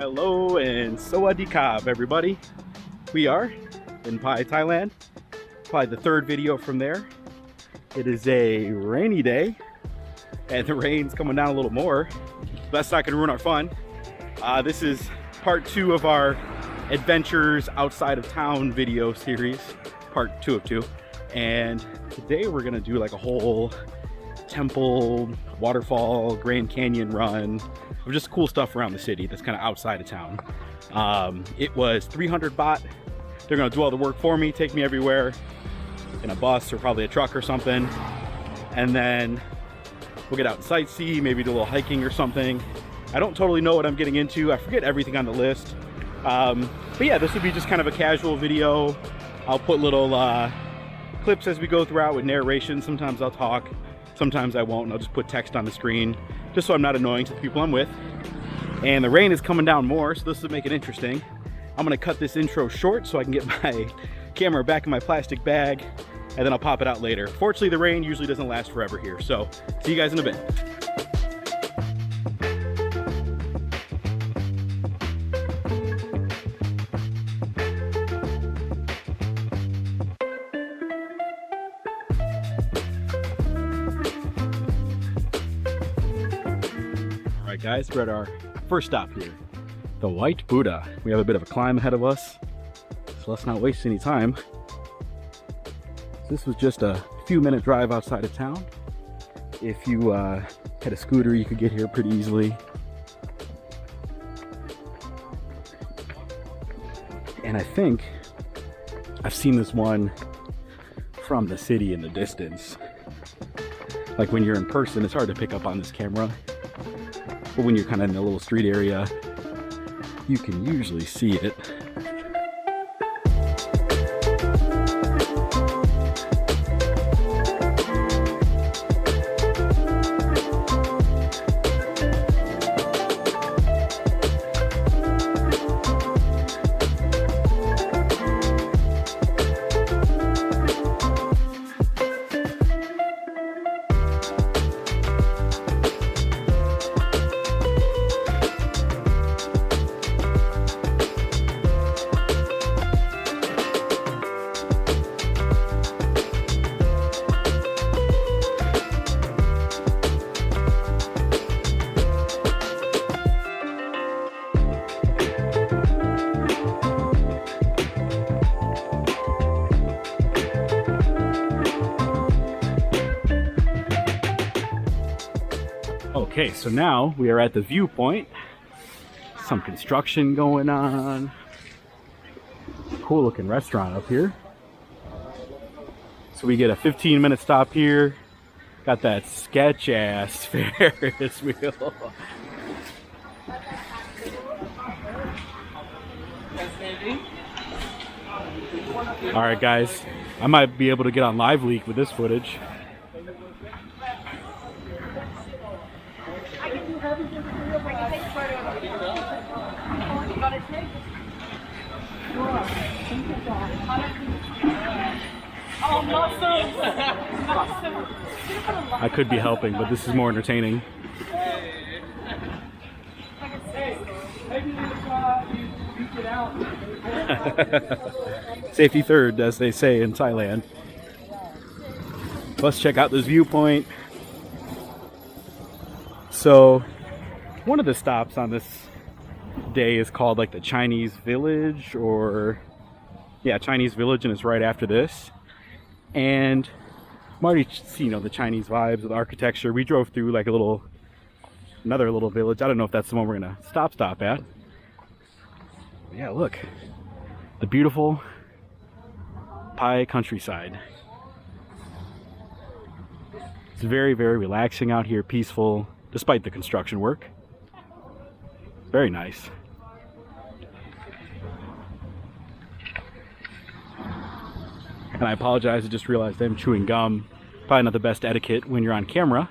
Hello and Sawadee Krap, everybody. We are in Pai, Thailand. Probably the third video from there. It is a rainy day and the rain's coming down a little more. That's not gonna ruin our fun. This is part 2 of our adventures outside of town video series, part 2 of 2. And today we're gonna do like a whole temple, waterfall, Grand Canyon run of just cool stuff around the city that's kind of outside of town. It was 300 baht. They're gonna do all the work for me, take me everywhere in a bus or probably a truck or something. And then we'll get out and sightsee, maybe do a little hiking or something. I don't totally know what I'm getting into. I forget everything on the list. But yeah, this would be just kind of a casual video. I'll put little clips as we go throughout with narration. Sometimes I'll talk, sometimes I won't, and I'll just put text on the screen just so I'm not annoying to the people I'm with. And the rain is coming down more, so this will make it interesting. I'm gonna cut this intro short so I can get my camera back in my plastic bag, and then I'll pop it out later. Fortunately, the rain usually doesn't last forever here, so see you guys in a bit. Alright guys, we're at our first stop here, the White Buddha. We have a bit of a climb ahead of us, so let's not waste any time. This was just a few minute drive outside of town. If you had a scooter, you could get here pretty easily. And I think I've seen this one from the city in the distance. Like when you're in person, it's hard to pick up on this camera. But when you're kind of in a little street area, you can usually see it. Okay, so now we are at the viewpoint. Some construction going on. Cool looking restaurant up here. So we get a 15-minute stop here. Got that sketch ass Ferris wheel. Alright guys, I might be able to get on Live Leak with this footage. I could be helping, but this is more entertaining. Safety third, as they say in Thailand. Let's check out this viewpoint. So, one of the stops on this day is called like the Chinese Village, or yeah, Chinese Village, and it's right after this. And I'm already seeing, the Chinese vibes with architecture. We drove through like another little village. I don't know if that's the one we're gonna stop at. But yeah, look, the beautiful Pai countryside. It's very, very relaxing out here, peaceful, despite the construction work. Very nice. And I apologize, I just realized I'm chewing gum. Probably not the best etiquette when you're on camera.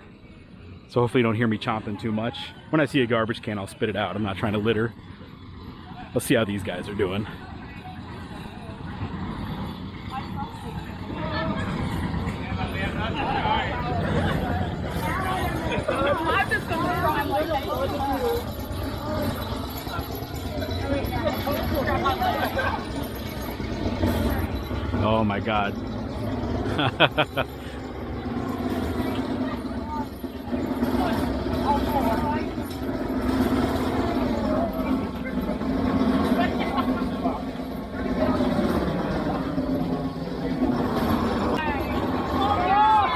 So hopefully you don't hear me chomping too much. When I see a garbage can, I'll spit it out. I'm not trying to litter. Let's see how these guys are doing. Oh my God.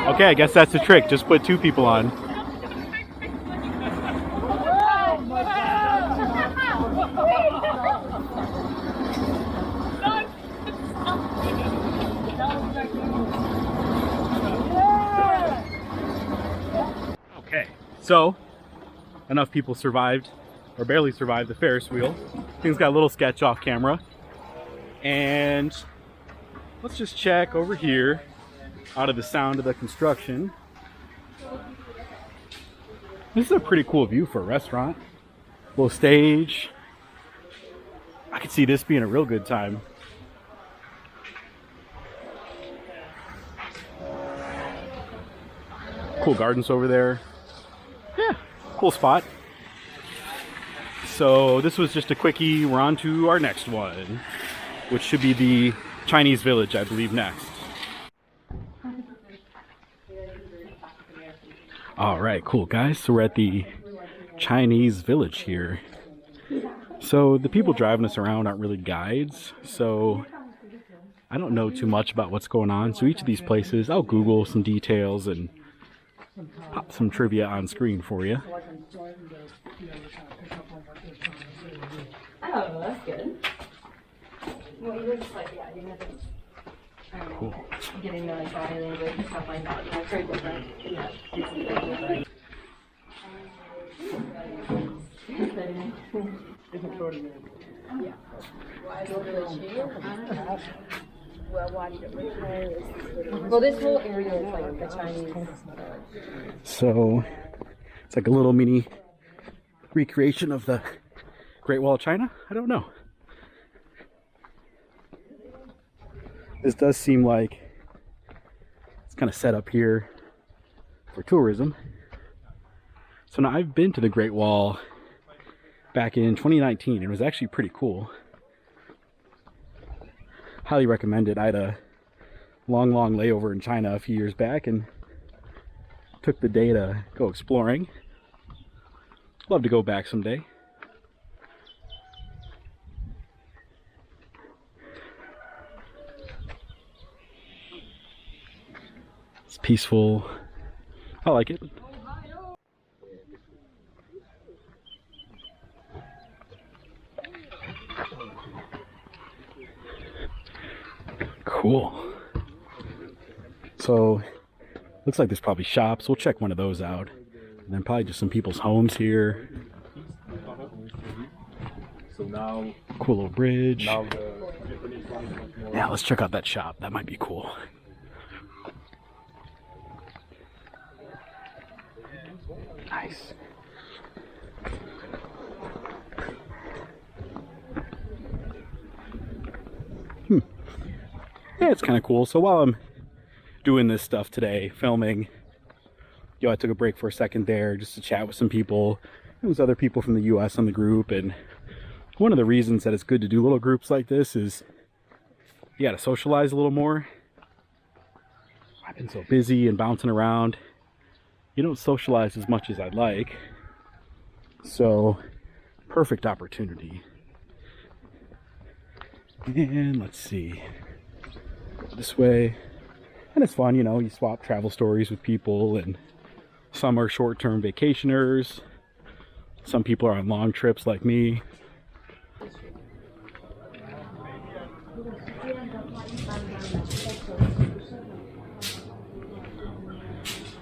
Okay, I guess that's the trick. Just put 2 people on. Okay, so enough people survived, or barely survived, the Ferris wheel. Things got a little sketch off camera. And let's just check over here out of the sound of the construction. This is a pretty cool view for a restaurant. Little stage. I could see this being a real good time. Cool gardens over there. Yeah, cool spot. So this was just a quickie. We're on to our next one, which should be the Chinese village, I believe, next. All right, cool guys. So we're at the Chinese village here. So the people driving us around aren't really guides, so I don't know too much about what's going on. So each of these places, I'll Google some details and pop some trivia on screen for you. Oh, that's good. Well, you were just like, yeah, you have Cool. getting the like body language and stuff like that. You know, it's very different. Yeah. Well, this whole area is like the Chinese. So it's like a little mini recreation of the Great Wall of China? I don't know. This does seem like it's kind of set up here for tourism. So now I've been to the Great Wall back in 2019 and it was actually pretty cool. Highly recommend it. I had a long layover in China a few years back and took the day to go exploring. Love to go back someday. It's peaceful. I like it. Cool. So, looks like there's probably shops. We'll check one of those out. And then probably just some people's homes here. Cool little bridge. Yeah, let's check out that shop. That might be cool. Nice. Yeah, it's kind of cool. So while I'm doing this stuff today, filming, I took a break for a second there just to chat with some people. There was other people from the US on the group, and one of the reasons that it's good to do little groups like this is you gotta socialize a little more. I've been so busy and bouncing around. You don't socialize as much as I'd like. So, perfect opportunity. And let's see. Go this way. And it's fun, you swap travel stories with people, and some are short-term vacationers. Some people are on long trips like me.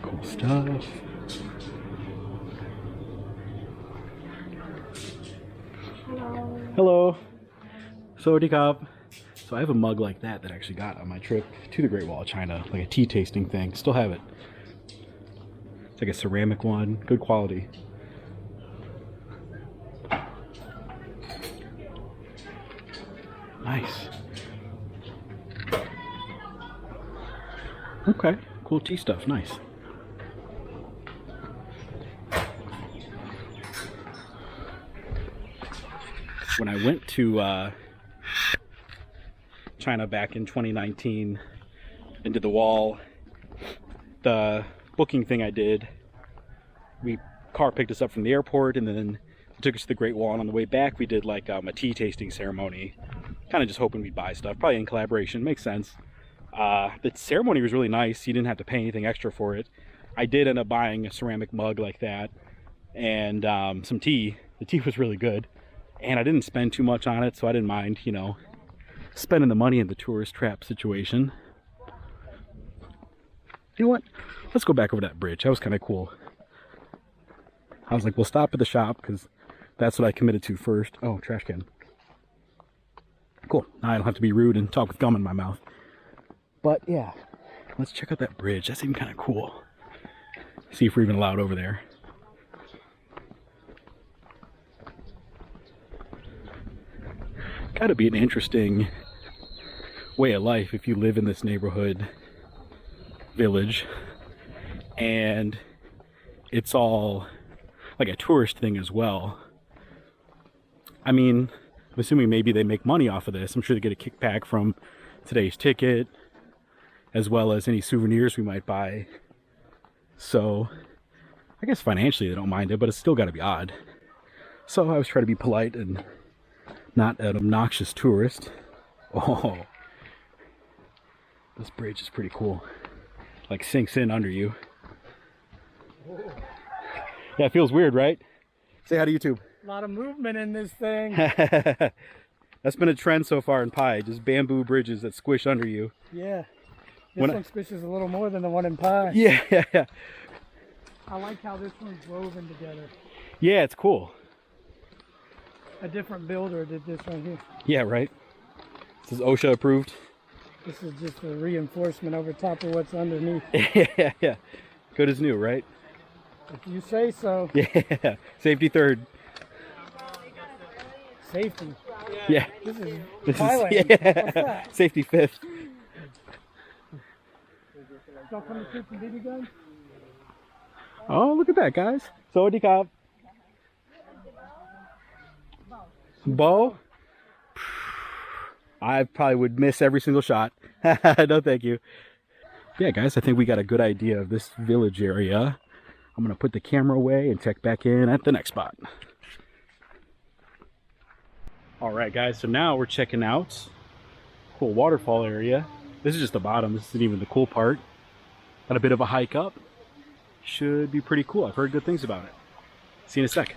Cool stuff. Hello. Sawadee krap. So I have a mug like that I actually got on my trip to the Great Wall of China, like a tea tasting thing. Still have it. It's like a ceramic one, good quality. Nice. Okay, cool tea stuff, nice. When I went to China back in 2019 and did the wall. The booking thing I did, car picked us up from the airport and then took us to the Great Wall, and on the way back we did like a tea tasting ceremony, kind of just hoping we'd buy stuff, probably in collaboration. Makes sense. The ceremony was really nice. You didn't have to pay anything extra for it. I did end up buying a ceramic mug like that and some tea. The tea was really good, and I didn't spend too much on it, so I didn't mind, you know, spending the money in the tourist trap situation. You know what? Let's go back over that bridge. That was kind of cool. I was like, we'll stop at the shop because that's what I committed to first. Oh, trash can. Cool. Now I don't have to be rude and talk with gum in my mouth. But yeah, let's check out that bridge. That seemed kind of cool. See if we're even allowed over there. Gotta be an interesting way of life if you live in this neighborhood village and it's all like a tourist thing as well. I mean, I'm assuming maybe they make money off of this. I'm sure they get a kickback from today's ticket as well as any souvenirs we might buy. So I guess financially they don't mind it, but it's still got to be odd. So I was trying to be polite and not an obnoxious tourist. Oh, this bridge is pretty cool. Like sinks in under you. Yeah, it feels weird, right? Say hi to YouTube. A lot of movement in this thing. That's been a trend so far in Pi, just bamboo bridges that squish under you. Yeah. This one squishes a little more than the one in Pi. Yeah. I like how this one's woven together. Yeah, it's cool. A different builder did this right here. Yeah, right. This is OSHA approved. This is just a reinforcement over top of what's underneath. Yeah. Good as new, right? If you say so. Yeah. Safety third. Safety. Yeah. This is This Thailand. is, yeah. What's that? Safety fifth. Y'all come to shoot some BB guns? Oh, look at that, guys. Sawadee Kap. Bow? I probably would miss every single shot. No, thank you. Yeah, guys, I think we got a good idea of this village area. I'm going to put the camera away and check back in at the next spot. All right, guys, so now we're checking out cool waterfall area. This is just the bottom. This isn't even the cool part. Got a bit of a hike up. Should be pretty cool. I've heard good things about it. See you in a sec.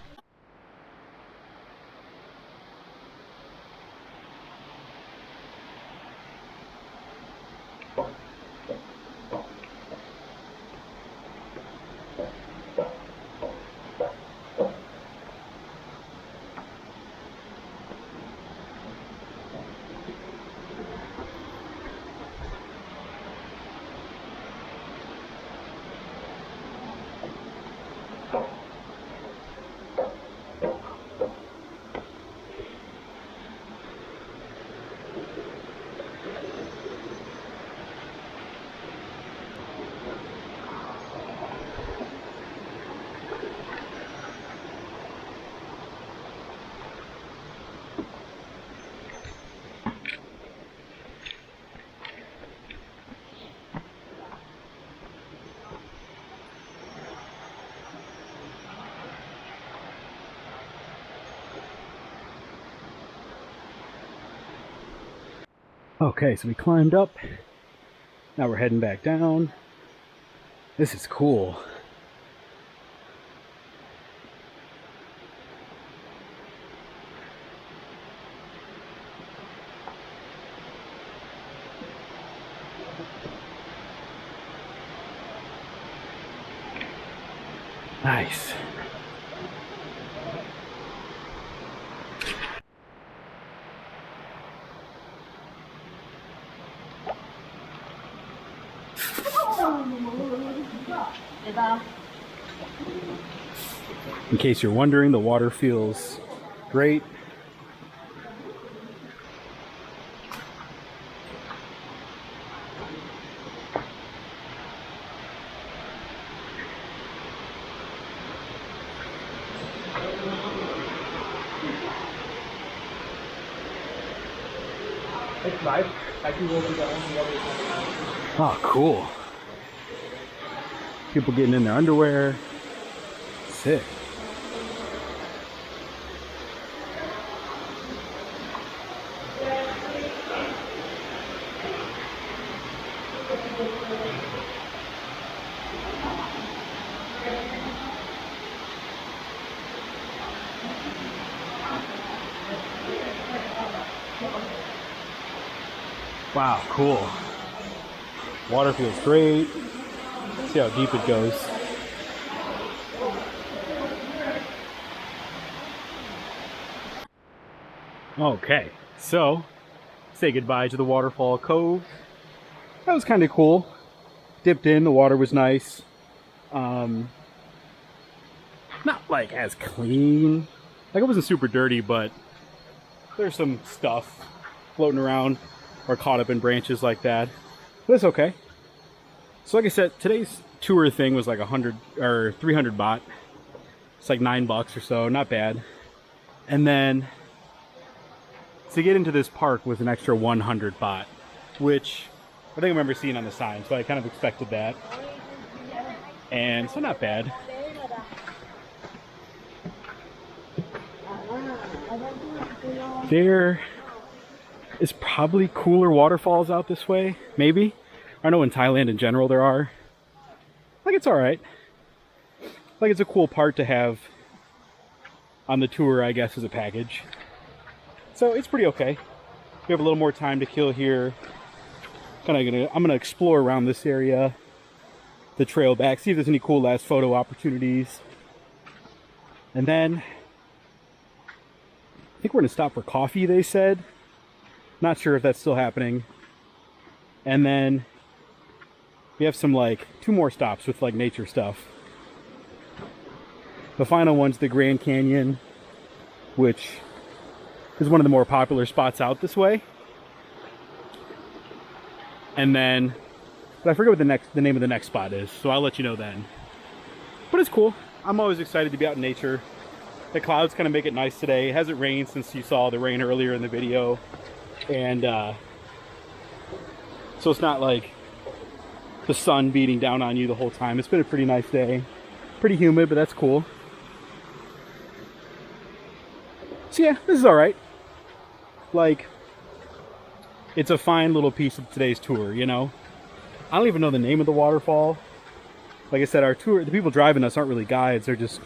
Okay, so we climbed up. Now we're heading back down. This is cool. Nice. In case you're wondering, the water feels great. Oh, cool. People getting in their underwear. Sick. Wow, cool. Water feels great. See how deep it goes. Okay, so say goodbye to the waterfall cove. That was kind of cool. Dipped in, the water was nice. Not like as clean. Like it wasn't super dirty, but there's some stuff floating around or caught up in branches like that. But it's okay. So like I said, today's tour thing was like 100 or 300 baht. It's like $9 or so, not bad. And then to get into this park was an extra 100 baht, which I think I remember seeing on the sign, so I kind of expected that. And so not bad. There is probably cooler waterfalls out this way, maybe. I know in Thailand in general there are. Like it's alright. Like it's a cool part to have on the tour, I guess, as a package. So it's pretty okay. We have a little more time to kill here. I'm gonna explore around this area, the trail back, see if there's any cool last photo opportunities. And then I think we're gonna stop for coffee, they said. Not sure if that's still happening. And then we have some like 2 more stops with like nature stuff. The final one's the Grand Canyon, which is one of the more popular spots out this way. And then, but I forget what the name of the next spot is, so I'll let you know then. But it's cool. I'm always excited to be out in nature. The clouds kind of make it nice today. It hasn't rained since you saw the rain earlier in the video. And so it's not like the sun beating down on you the whole time. It's been a pretty nice day. Pretty humid, but that's cool. So yeah, this is alright. Like, it's a fine little piece of today's tour, you know? I don't even know the name of the waterfall. Like I said, our tour, the people driving us aren't really guides. They're just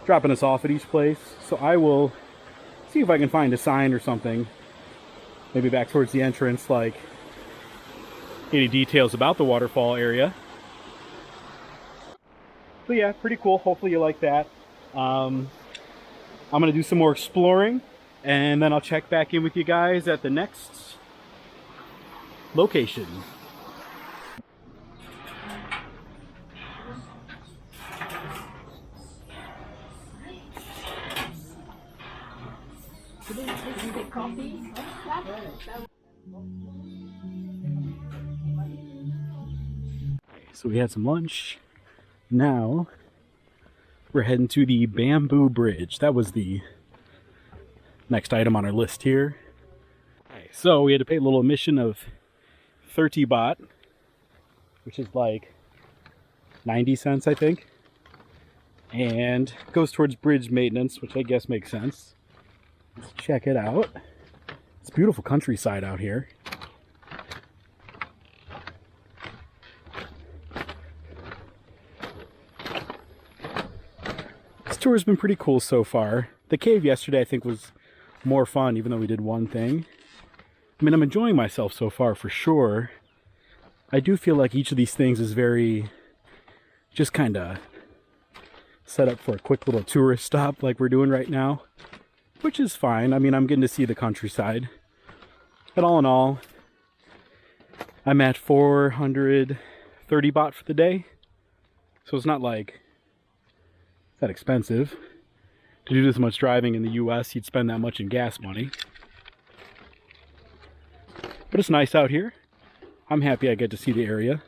dropping us off at each place. So I will see if I can find a sign or something. Maybe back towards the entrance, like any details about the waterfall area. But yeah, pretty cool. Hopefully you like that. I'm going to do some more exploring, and then I'll check back in with you guys at the next location. So we had some lunch. Now we're heading to the Bamboo Bridge. That was the next item on our list here. So we had to pay a little admission of 30 baht, which is like 90 cents, I think. And goes towards bridge maintenance, which I guess makes sense. Let's check it out. It's beautiful countryside out here. This tour has been pretty cool so far. The cave yesterday I think was more fun, even though we did one thing. I mean, I'm enjoying myself so far for sure. I do feel like each of these things is very just kind of set up for a quick little tourist stop like we're doing right now, which is fine. I mean, I'm getting to see the countryside. But all in all, I'm at 430 baht for the day. So it's not like that expensive. To do this much driving in the US, you'd spend that much in gas money. But it's nice out here. I'm happy I get to see the area.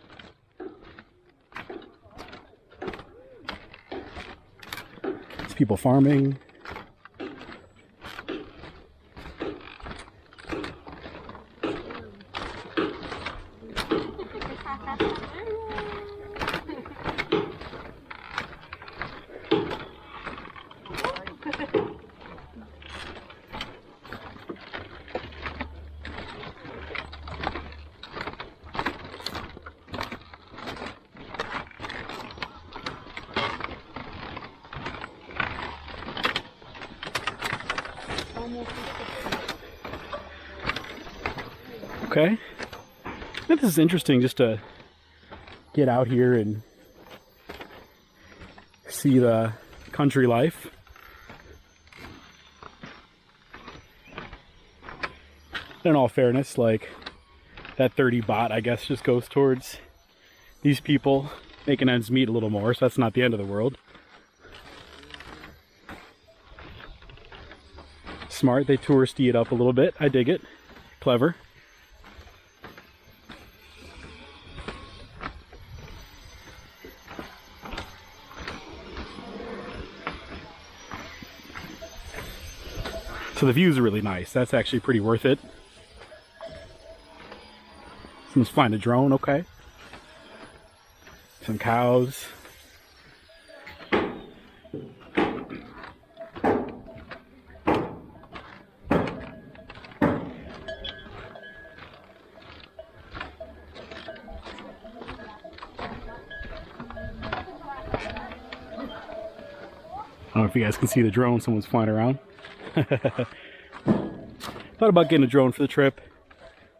It's people farming. Okay. I think this is interesting just to get out here and see the country life. In all fairness, like that 30 baht, I guess, just goes towards these people making ends meet a little more, so that's not the end of the world. Smart, they touristy it up a little bit. I dig it. Clever. So the views are really nice. That's actually pretty worth it. Someone's flying a drone, okay. Some cows. I don't know if you guys can see the drone someone's flying around. Thought about getting a drone for the trip,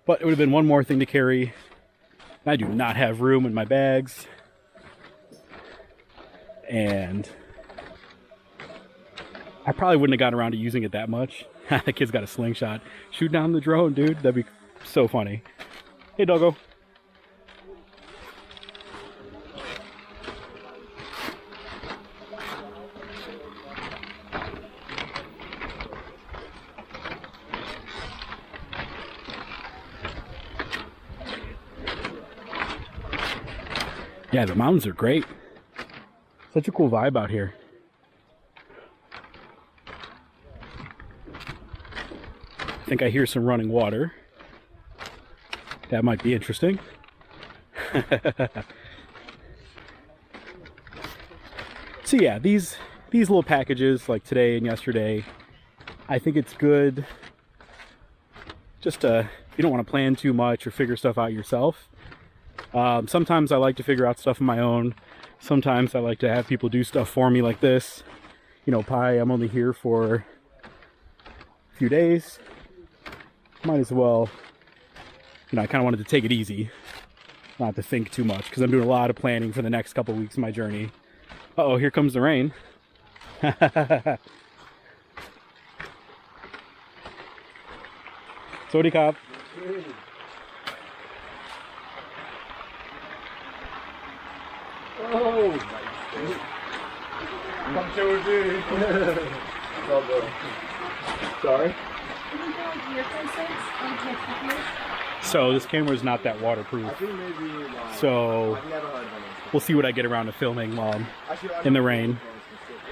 but it would have been one more thing to carry. I do not have room in my bags. And I probably wouldn't have gotten around to using it that much. The kid's got a slingshot. Shoot down the drone, dude. That'd be so funny. Hey, doggo. Yeah, the mountains are great. Such a cool vibe out here. I think I hear some running water. That might be interesting. So yeah, these little packages like today and yesterday, I think it's good just to, you don't want to plan too much or figure stuff out yourself. Sometimes I like to figure out stuff on my own. Sometimes I like to have people do stuff for me like this. You know, Pi, I'm only here for a few days. Might as well, you know, I kind of wanted to take it easy. Not to think too much, because I'm doing a lot of planning for the next couple weeks of my journey. Uh-oh, here comes the rain. Sorry, cop. Oh, sorry. So this camera is not that waterproof. So we'll see what I get around to filming while I'm in the rain.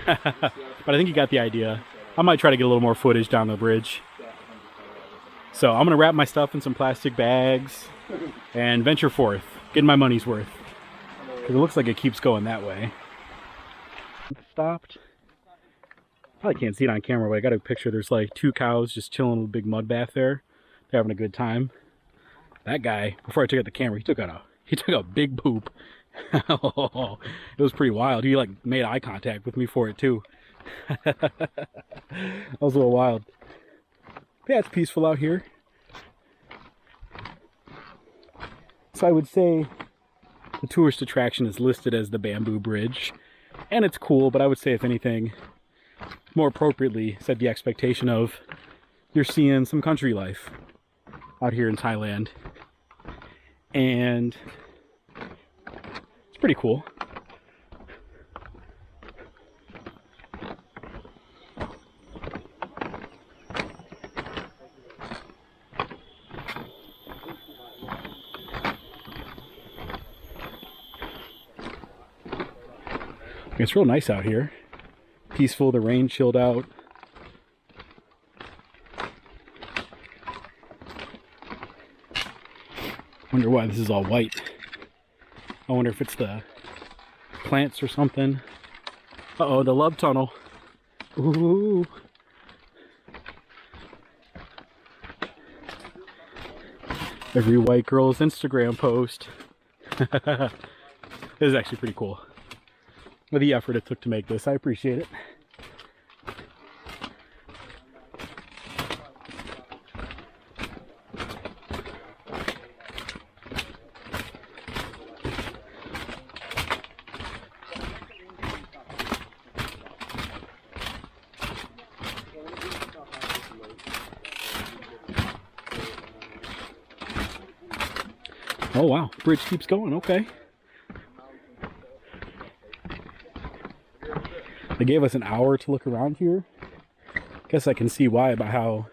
But I think you got the idea. I might try to get a little more footage down the bridge. So I'm gonna wrap my stuff in some plastic bags and venture forth, getting my money's worth. Because it looks like it keeps going that way. Stopped. Probably can't see it on camera, but I got a picture. There's like 2 cows just chilling in a big mud bath there. They're having a good time. That guy, before I took out the camera, he took a big poop. It was pretty wild. He like made eye contact with me for it too. That was a little wild. Yeah, it's peaceful out here. So I would say the tourist attraction is listed as the bamboo bridge, and it's cool, but I would say if anything, more appropriately set the expectation of you're seeing some country life out here in Thailand, and it's pretty cool. It's real nice out here. Peaceful, the rain chilled out. Wonder why this is all white. I wonder if it's the plants or something. Uh-oh, the love tunnel. Ooh. Every white girl's Instagram post. This is actually pretty cool. With the effort it took to make this, I appreciate it. Oh wow, bridge keeps going, okay. They gave us an hour to look around here. Guess I can see why by how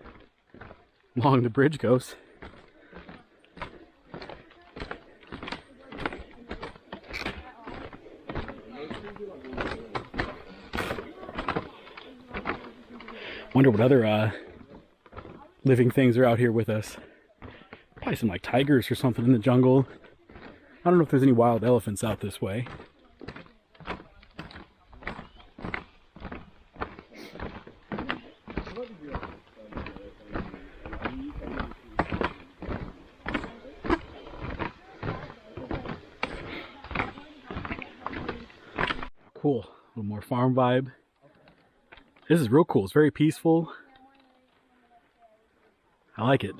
long the bridge goes. Wonder what other living things are out here with us. Probably some like tigers or something in the jungle. I don't know if there's any wild elephants out this way. Cool, a little more farm vibe. This is real cool, it's very peaceful. I like it.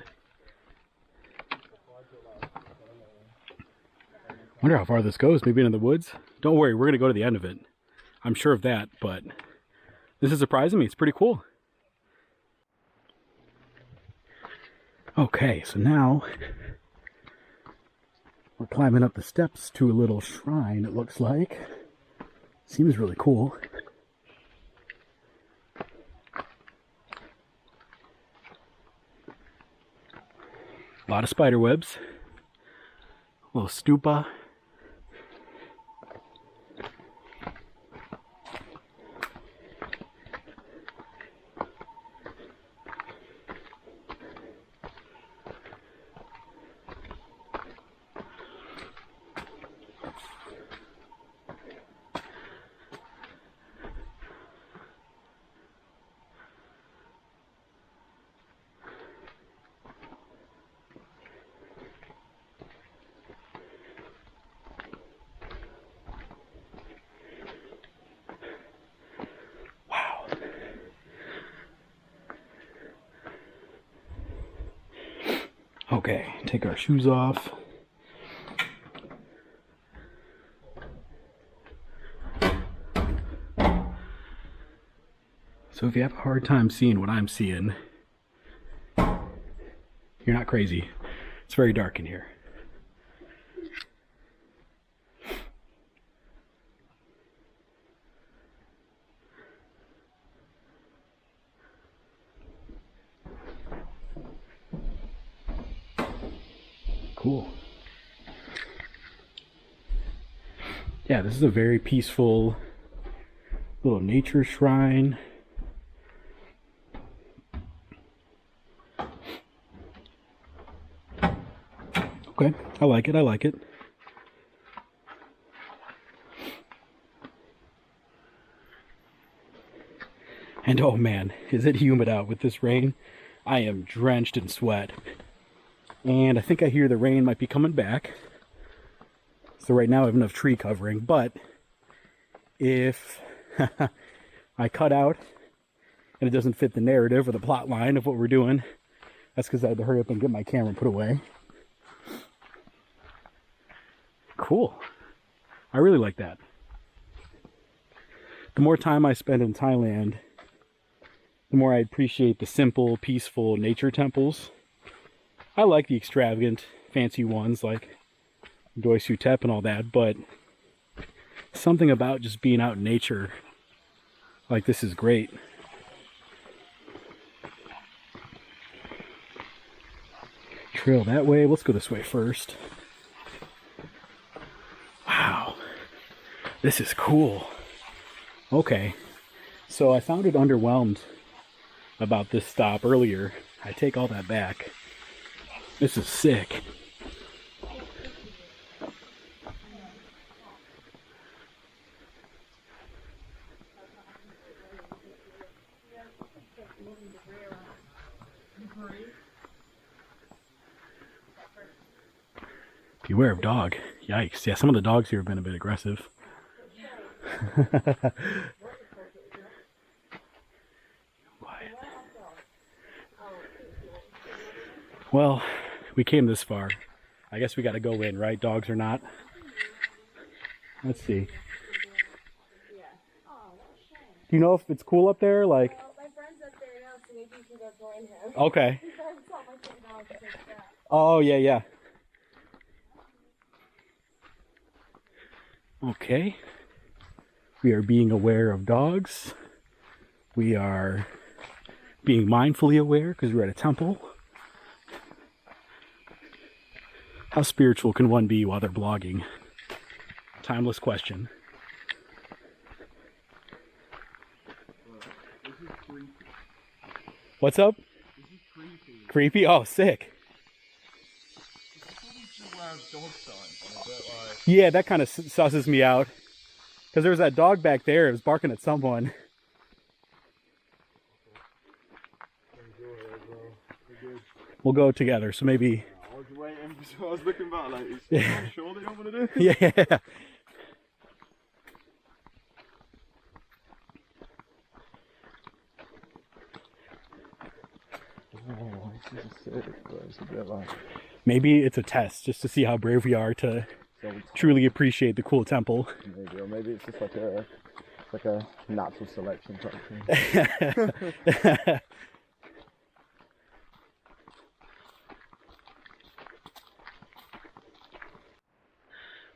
Wonder how far this goes, maybe into the woods? Don't worry, we're gonna go to the end of it. I'm sure of that, but this is surprising me, it's pretty cool. Okay, so now we're climbing up the steps to a little shrine, it looks like. Seems really cool. A lot of spider webs. A little stupa. Okay, take our shoes off. So if you have a hard time seeing what I'm seeing, you're not crazy. It's very dark in here. Cool. Yeah, this is a very peaceful little nature shrine. Okay, I like it, I like it. And oh man, is it humid out with this rain? I am drenched in sweat. And I think I hear the rain might be coming back. So right now I have enough tree covering, but if I cut out and it doesn't fit the narrative or the plot line of what we're doing, that's because I had to hurry up and get my camera put away. Cool. I really like that. The more time I spend in Thailand, the more I appreciate the simple, peaceful nature temples. I like the extravagant, fancy ones like Doi Sutep and all that, but something about just being out in nature like this is great. Trail that way. Let's go this way first. Wow, this is cool. Okay, so I found it underwhelmed about this stop earlier. I take all that back. This is sick. Beware of dog. Yikes. Yeah, some of the dogs here have been a bit aggressive. Quiet. Well, we came this far. I guess we got to go in, right? Dogs or not. Let's see. Do you know if it's cool up there? Like. My friend's up there now, so maybe you can go join him. Okay. Oh, yeah, yeah. Okay. We are being aware of dogs. We are being mindfully aware because we're at a temple. How spiritual can one be while they're blogging? Timeless question. What's up? This is creepy. Creepy? Oh, sick. Yeah, that kind of susses me out. Because there was that dog back there. It was barking at someone. We'll go together, so maybe... I was waiting, so I was looking back like, is someone sure they don't want to do it? Yeah. Oh, this is sick, but it's a bit like... Maybe it's a test, just to see how brave we are to truly appreciate the cool temple. Maybe, or maybe it's just like a natural selection type thing.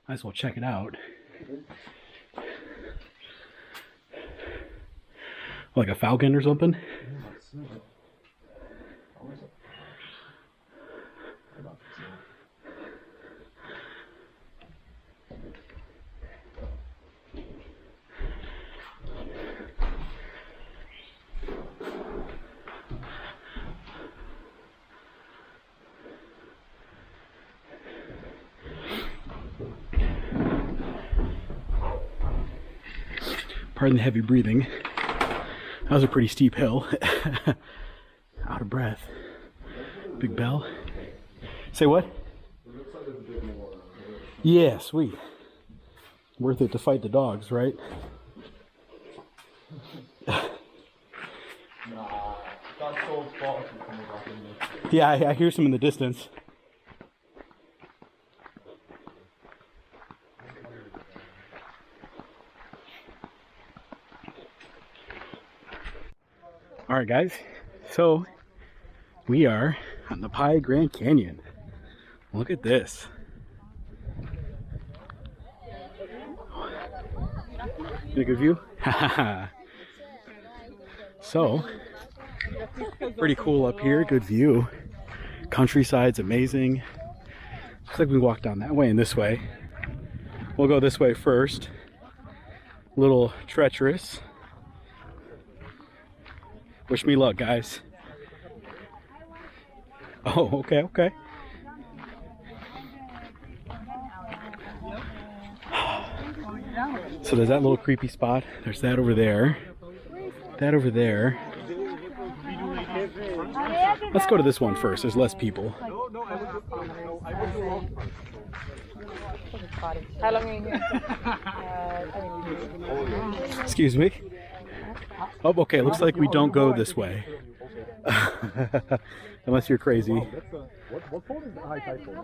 Might as well check it out. Like a falcon or something? Pardon the heavy breathing. That was a pretty steep hill. Out of breath. Big bell. Say what? Yeah, sweet. Worth it to fight the dogs, right? Yeah, I hear some in the distance. All right, guys, so we are on the Pai Grand Canyon. Look at this. Get a good view? So, pretty cool up here, good view. Countryside's amazing. Looks like we can walk down that way and this way. We'll go this way first. A little treacherous. Wish me luck, guys. Oh, okay, okay. So there's that little creepy spot. There's that over there. That over there. Let's go to this one first. There's less people. How long are you here? Excuse me. Oh, okay. Looks like we don't go this way. Unless you're crazy. What phone is the high tide phone?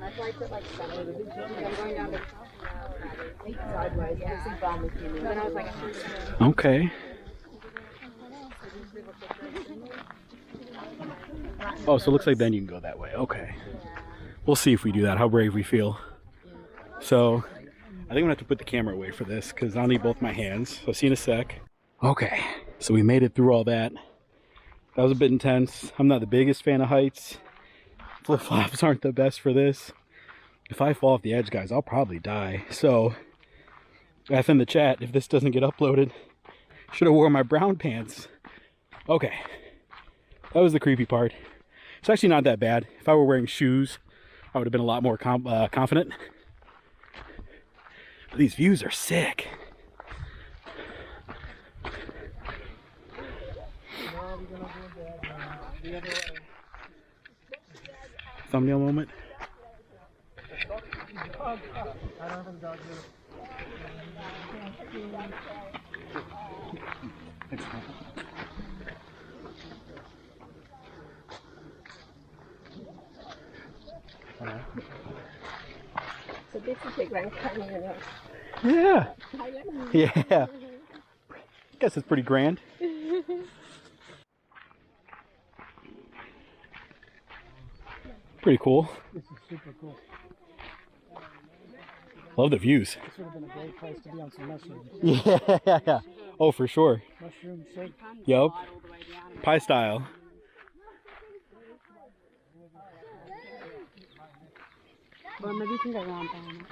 My flight's at like 7. I'm going down to sideways. Then I was like, Okay. Oh, so it looks like then you can go that way. Okay. We'll see if we do that, how brave we feel. So, I think I'm gonna have to put the camera away for this because I'll need both my hands. So, see you in a sec. Okay, so we made it through all that. That was a bit intense. I'm not the biggest fan of heights. Flip-flops aren't the best for this. If I fall off the edge, guys, I'll probably die. So, F in the chat if this doesn't get uploaded. Should have worn my brown pants. Okay, that was the creepy part. It's actually not that bad. If I were wearing shoes, I would have been a lot more confident. But these views are sick. Thumbnail moment. So this is your Grand Canyon. Yeah. Thailand. Yeah. Guess it's pretty grand. Pretty cool. This is super cool. Love the views. This would have been a great place to be on some mushrooms. Yeah. Oh, for sure. Mushroom shake. Yup. Pie style. Well, maybe you can go around down.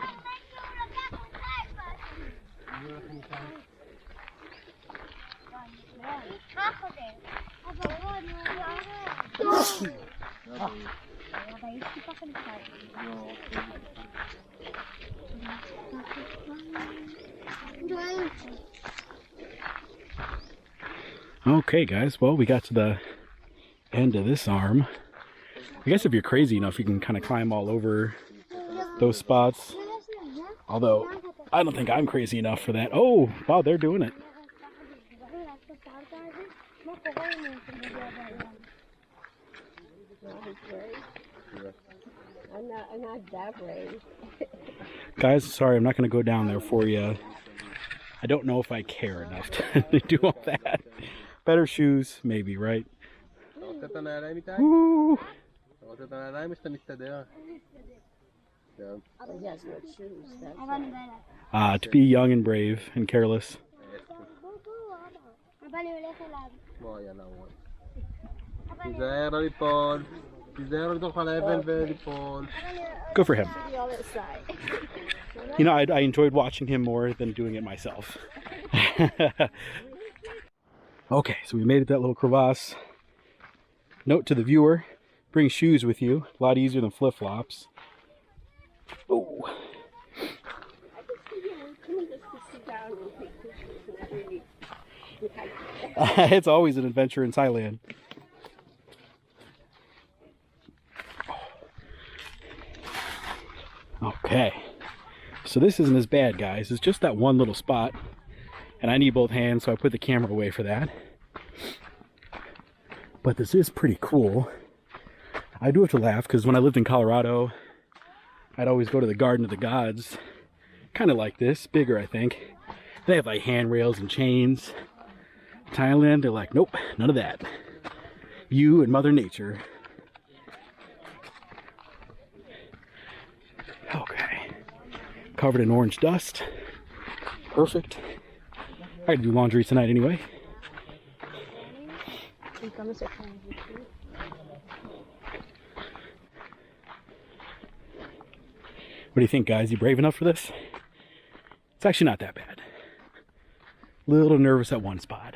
Okay, guys. Well, we got to the end of this arm. I guess if you're crazy enough, you can kind of climb all over those spots. Although, I don't think I'm crazy enough for that. Oh, wow, they're doing it. I'm not that brave. Guys, sorry, I'm not going to go down there for you. I don't know if I care enough to do all that. Better shoes, maybe, right? Woo! Yes, no shoes. That's To be young and brave and careless. Good for him. all outside. You know, I enjoyed watching him more than doing it myself. Okay, so we made it that little crevasse. Note to the viewer, bring shoes with you. A lot easier than flip-flops. Oh. It's always an adventure in Thailand. Okay, so this isn't as bad, guys. It's just that one little spot, and I need both hands, so I put the camera away for that. But this is pretty cool. I do have to laugh because when I lived in Colorado, I'd always go to the Garden of the Gods, kind of like this, bigger, I think. They have like handrails and chains. Thailand, they're like, nope, none of that. You and Mother Nature. Okay, covered in orange dust. Perfect. I gotta do laundry tonight anyway. What do you think, guys? You brave enough for this? It's actually not that bad. A little nervous at one spot.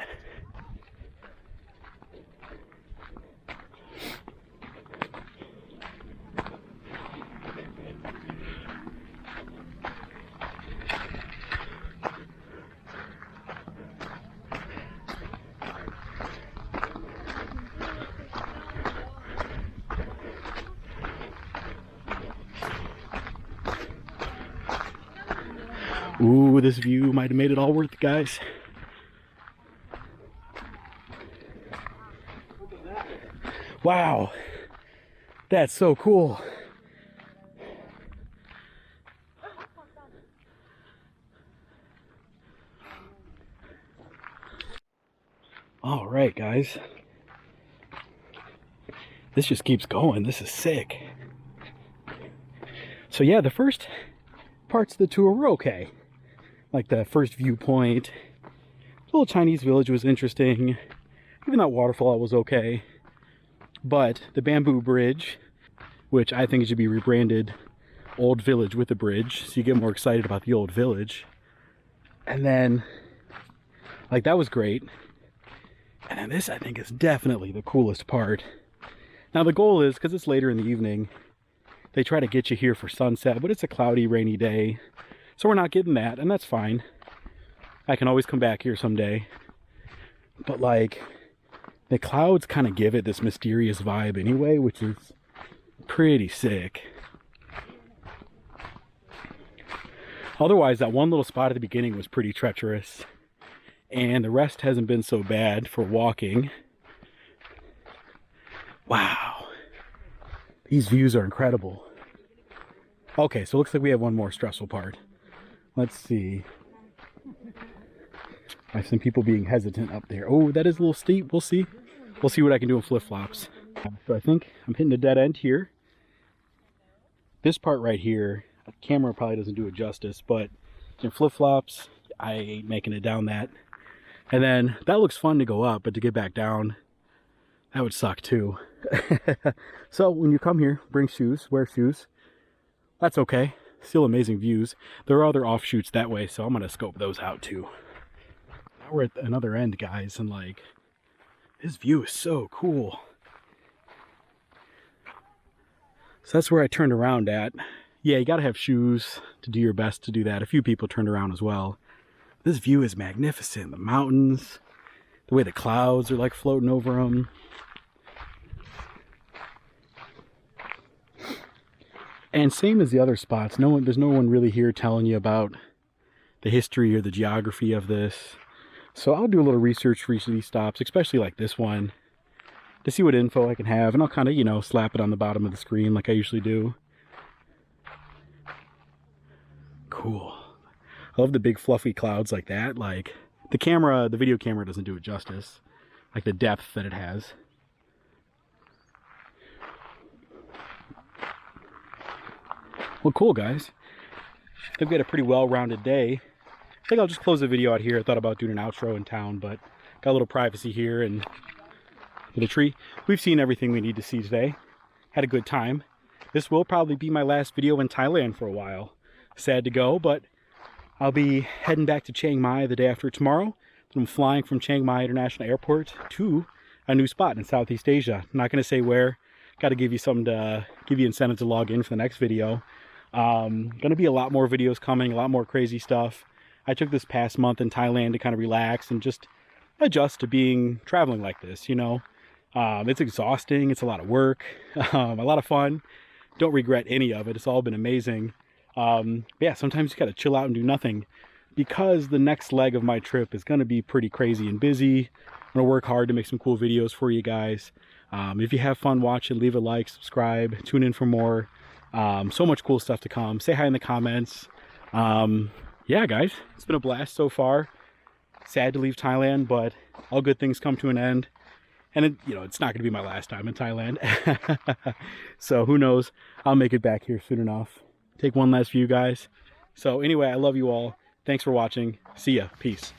Ooh, this view might have made it all worth it, guys. Wow, that's so cool. All right, guys. This just keeps going. This is sick. So yeah, the first parts of the tour were okay. Like the first viewpoint. The little Chinese village was interesting. Even that waterfall was okay. But the bamboo bridge, which I think should be rebranded Old Village with a bridge, so you get more excited about the old village. And then, like, that was great. And then this, I think, is definitely the coolest part. Now the goal is, because it's later in the evening, they try to get you here for sunset, but it's a cloudy, rainy day. So we're not getting that, and that's fine. I can always come back here someday. But like, The clouds kind of give it this mysterious vibe anyway, which is pretty sick. Otherwise, that one little spot at the beginning was pretty treacherous, and the rest hasn't been so bad for walking. Wow. These views are incredible. Okay, so it looks like we have one more stressful part. Let's see. I have some people being hesitant up there. Oh, that is a little steep. We'll see. We'll see what I can do in flip-flops. So I think I'm hitting a dead end here. This part right here, the camera probably doesn't do it justice, but in flip-flops, I ain't making it down that. And then that looks fun to go up, but to get back down, that would suck too. So when you come here, bring shoes, wear shoes. That's okay. Still amazing views. There are other offshoots that way, so I'm gonna scope those out too. Now we're at another end, guys, and like, this view is so cool. So that's where I turned around at. Yeah, you gotta have shoes to do your best to do that. A few people turned around as well. This view is magnificent. The mountains, the way the clouds are like floating over them. And same as the other spots, there's no one really here telling you about the history or the geography of this. So I'll do a little research for each of these stops, especially like this one, to see what info I can have, and I'll kind of, you know, slap it on the bottom of the screen like I usually do. Cool. I love the big fluffy clouds like that. Like the video camera doesn't do it justice, like the depth that it has. Well, cool, guys. I think we had a pretty well-rounded day. I think I'll just close the video out here. I thought about doing an outro in town, but got a little privacy here and the tree. We've seen everything we need to see today. Had a good time. This will probably be my last video in Thailand for a while. Sad to go, but I'll be heading back to Chiang Mai the day after tomorrow. I'm flying from Chiang Mai International Airport to a new spot in Southeast Asia. I'm not going to say where. Got to give you something to give you incentive to log in for the next video. Going to be a lot more videos coming, a lot more crazy stuff. I took this past month in Thailand to kind of relax and just adjust to traveling like this, you know. It's exhausting. It's a lot of work, a lot of fun. Don't regret any of it. It's all been amazing. Yeah, sometimes you got to chill out and do nothing, because the next leg of my trip is going to be pretty crazy and busy. I'm going to work hard to make some cool videos for you guys. If you have fun watching, leave a like, subscribe, tune in for more. So much cool stuff to come. Say hi in the comments. Yeah, guys, it's been a blast so far. Sad to leave Thailand, but all good things come to an end. And it's not going to be my last time in Thailand. So who knows? I'll make it back here soon enough. Take one last view, guys. So anyway, I love you all. Thanks for watching. See ya. Peace.